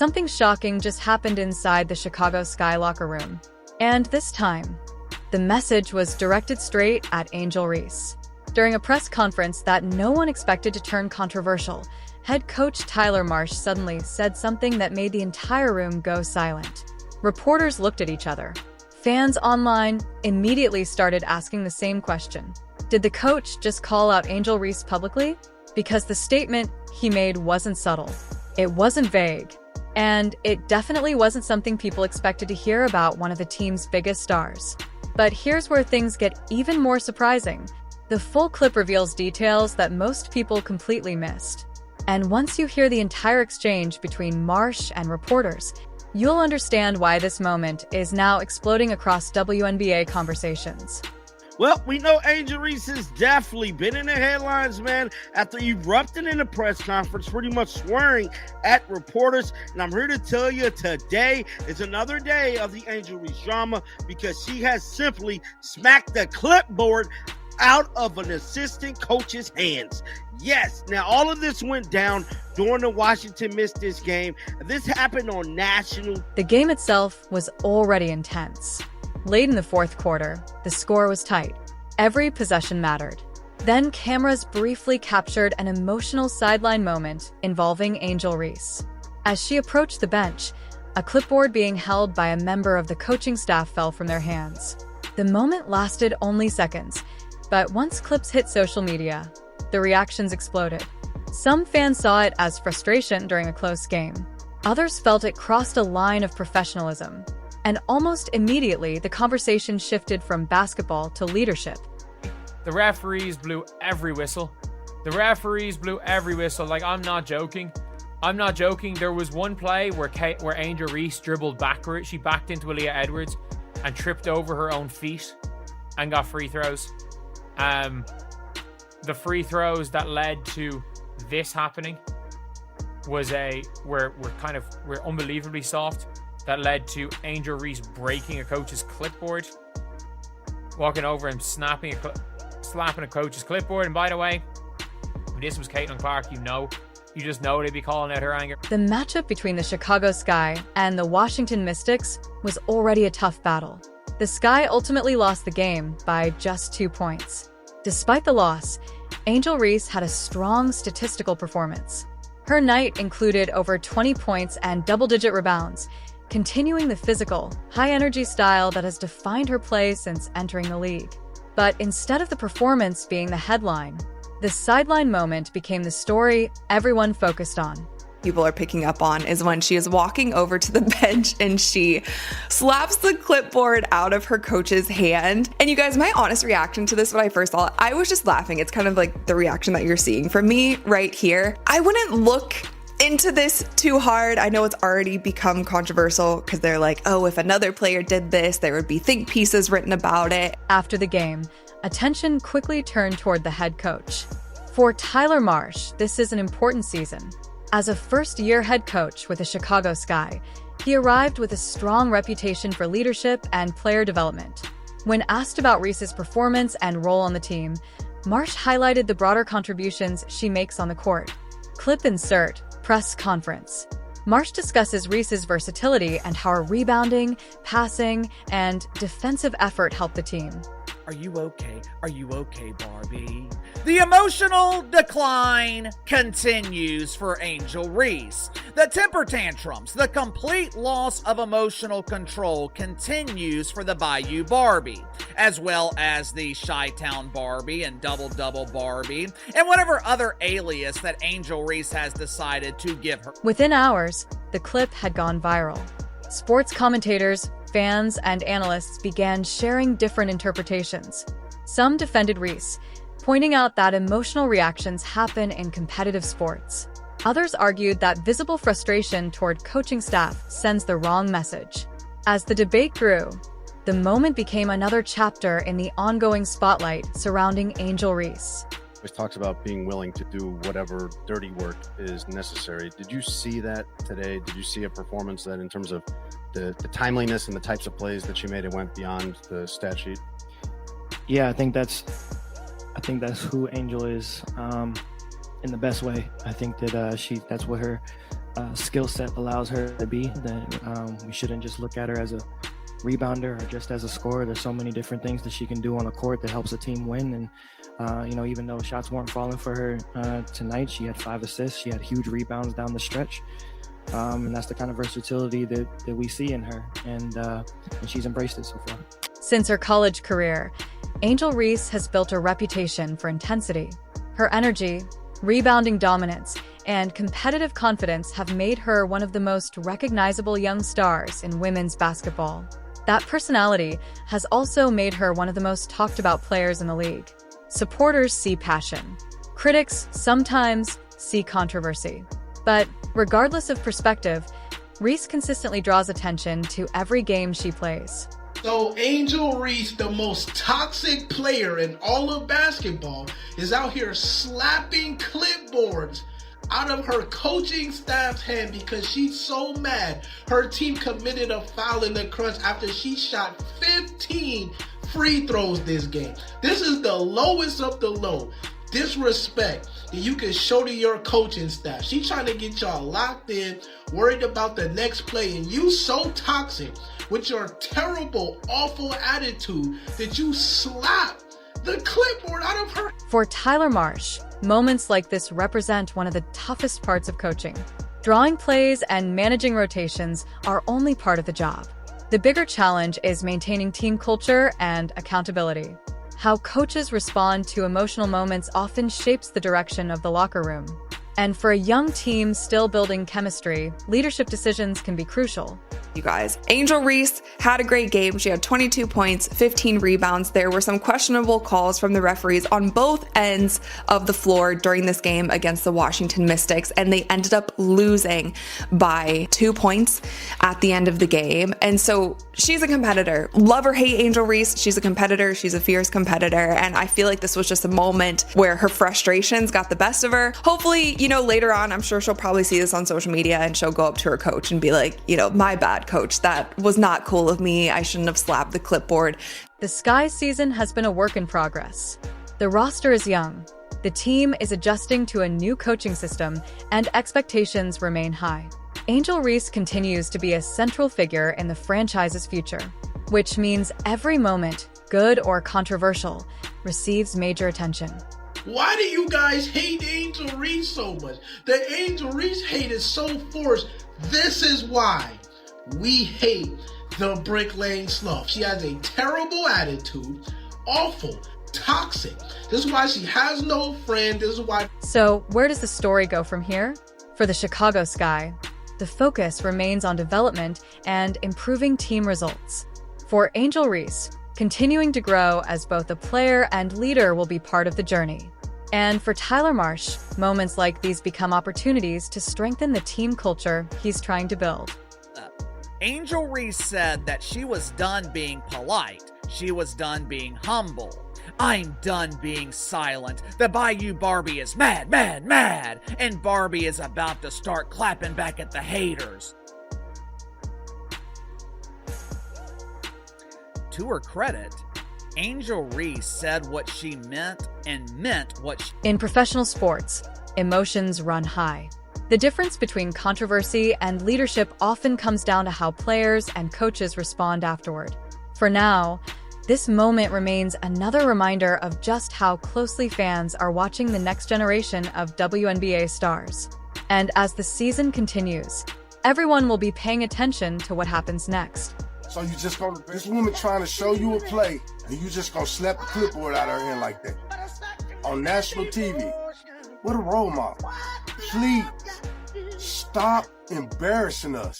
something shocking just happened inside the Chicago Sky locker room. And this time, the message was directed straight at Angel Reese. During a press conference that no one expected to turn controversial, head coach Tyler Marsh suddenly said something that made the entire room go silent. Reporters looked at each other. Fans online immediately started asking the same question. Did the coach just call out Angel Reese publicly? Because the statement he made wasn't subtle. It wasn't vague. And it definitely wasn't something people expected to hear about one of the team's biggest stars. But here's where things get even more surprising. The full clip reveals details that most people completely missed. And once you hear the entire exchange between Marsh and reporters, you'll understand why this moment is now exploding across WNBA conversations. Well, we know Angel Reese has definitely been in the headlines, man, after erupting in a press conference, pretty much swearing at reporters. And I'm here to tell you today is another day of the Angel Reese drama because she has simply smacked the clipboard out of an assistant coach's hands. Yes, now all of this went down during the Washington missed this game. This happened on national. The game itself was already intense. Late in the fourth quarter, the score was tight. Every possession mattered. Then cameras briefly captured an emotional sideline moment involving Angel Reese. As she approached the bench, a clipboard being held by a member of the coaching staff fell from their hands. The moment lasted only seconds, but once clips hit social media, the reactions exploded. Some fans saw it as frustration during a close game. Others felt it crossed a line of professionalism. And almost immediately, the conversation shifted from basketball to leadership. The referees blew every whistle. Like, I'm not joking. There was one play where Angel Reese dribbled backward. She backed into Aaliyah Edwards and tripped over her own feet and got free throws. The free throws that led to this happening were unbelievably soft. That led to Angel Reese breaking a coach's clipboard, walking over and slapping a coach's clipboard. And by the way, if this was Caitlin Clark, you just know they'd be calling out her anger. The matchup between the Chicago Sky and the Washington Mystics was already a tough battle. The Sky ultimately lost the game by just 2 points. Despite the loss, Angel Reese had a strong statistical performance. Her night included over 20 points and double-digit rebounds, continuing the physical, high-energy style that has defined her play since entering the league. But instead of the performance being the headline, the sideline moment became the story everyone focused on. People are picking up on is when she is walking over to the bench and she slaps the clipboard out of her coach's hand. And you guys, my honest reaction to this when I first saw it, I was just laughing. It's kind of like the reaction that you're seeing from me right here. I wouldn't look into this too hard. I know it's already become controversial because they're like, oh, if another player did this, there would be think pieces written about it. After the game, attention quickly turned toward the head coach. For Tyler Marsh, this is an important season. As a first-year head coach with the Chicago Sky, he arrived with a strong reputation for leadership and player development. When asked about Reese's performance and role on the team, Marsh highlighted the broader contributions she makes on the court. Clip insert, press conference. Marsh discusses Reese's versatility and how her rebounding, passing, and defensive effort helped the team. Are you okay? Are you okay, Barbie? The emotional decline continues for Angel Reese. The temper tantrums, the complete loss of emotional control continues for the Bayou Barbie, as well as the Chi-Town Barbie and Double Barbie, and whatever other alias that Angel Reese has decided to give her. Within hours, the clip had gone viral. Sports commentators, fans, and analysts began sharing different interpretations. Some defended Reese, pointing out that emotional reactions happen in competitive sports. Others argued that visible frustration toward coaching staff sends the wrong message. As the debate grew, the moment became another chapter in the ongoing spotlight surrounding Angel Reese. Always talks about being willing to do whatever dirty work is necessary. Did you see that today? Did you see a performance that in terms of the timeliness and the types of plays that she made, it went beyond the stat sheet? Yeah, I think that's who Angel is in the best way. I think that that's what her skill set allows her to be, then we shouldn't just look at her as a rebounder or just as a scorer. There's so many different things that she can do on the court that helps a team win. And even though shots weren't falling for her tonight, she had 5 assists. She had huge rebounds down the stretch. And that's the kind of versatility that we see in her. And she's embraced it so far. Since her college career, Angel Reese has built a reputation for intensity. Her energy, rebounding dominance, and competitive confidence have made her one of the most recognizable young stars in women's basketball. That personality has also made her one of the most talked about players in the league. Supporters see passion. Critics sometimes see controversy. But regardless of perspective, Reese consistently draws attention to every game she plays. So Angel Reese, the most toxic player in all of basketball, is out here slapping clipboards out of her coaching staff's hand because she's so mad her team committed a foul in the crunch after she shot 15 free throws this game. This is the lowest of the low disrespect that you can show to your coaching staff. She's trying to get y'all locked in, worried about the next play, and you so toxic with your terrible, awful attitude that you slap the clipboard out of her. For Tyler Marsh, moments like this represent one of the toughest parts of coaching. Drawing plays and managing rotations are only part of the job. The bigger challenge is maintaining team culture and accountability. How coaches respond to emotional moments often shapes the direction of the locker room. And for a young team still building chemistry, leadership decisions can be crucial. You guys, Angel Reese had a great game. She had 22 points, 15 rebounds. There were some questionable calls from the referees on both ends of the floor during this game against the Washington Mystics, and they ended up losing by 2 points at the end of the game. And so she's a competitor. Love or hate Angel Reese, she's a competitor. She's a fierce competitor. And I feel like this was just a moment where her frustrations got the best of her. Hopefully, later on, I'm sure she'll probably see this on social media and she'll go up to her coach and be like, my bad, coach. That was not cool of me. I shouldn't have slapped the clipboard. The Sky's season has been a work in progress. The roster is young. The team is adjusting to a new coaching system, and expectations remain high. Angel Reese continues to be a central figure in the franchise's future, which means every moment, good or controversial, receives major attention. Why do you guys hate Angel Reese so much? The Angel Reese hate is so forced. This is why we hate the Brick Lane Slough. She has a terrible attitude, awful, toxic. This is why she has no friend. This is why. So, where does the story go from here? For the Chicago Sky, the focus remains on development and improving team results. For Angel Reese, continuing to grow as both a player and leader will be part of the journey. And for Tyler Marsh, moments like these become opportunities to strengthen the team culture he's trying to build. Angel Reese said that she was done being polite. She was done being humble. I'm done being silent. The Bayou Barbie is mad, mad, mad. And Barbie is about to start clapping back at the haters. To her credit, Angel Reese said what she meant and meant what she... In professional sports, emotions run high. The difference between controversy and leadership often comes down to how players and coaches respond afterward. For now, this moment remains another reminder of just how closely fans are watching the next generation of WNBA stars. And as the season continues, everyone will be paying attention to what happens next. So you just gonna, this woman trying to show you a play, and you just gonna slap the clipboard out of her hand like that on national TV. What a role model. Please stop embarrassing us.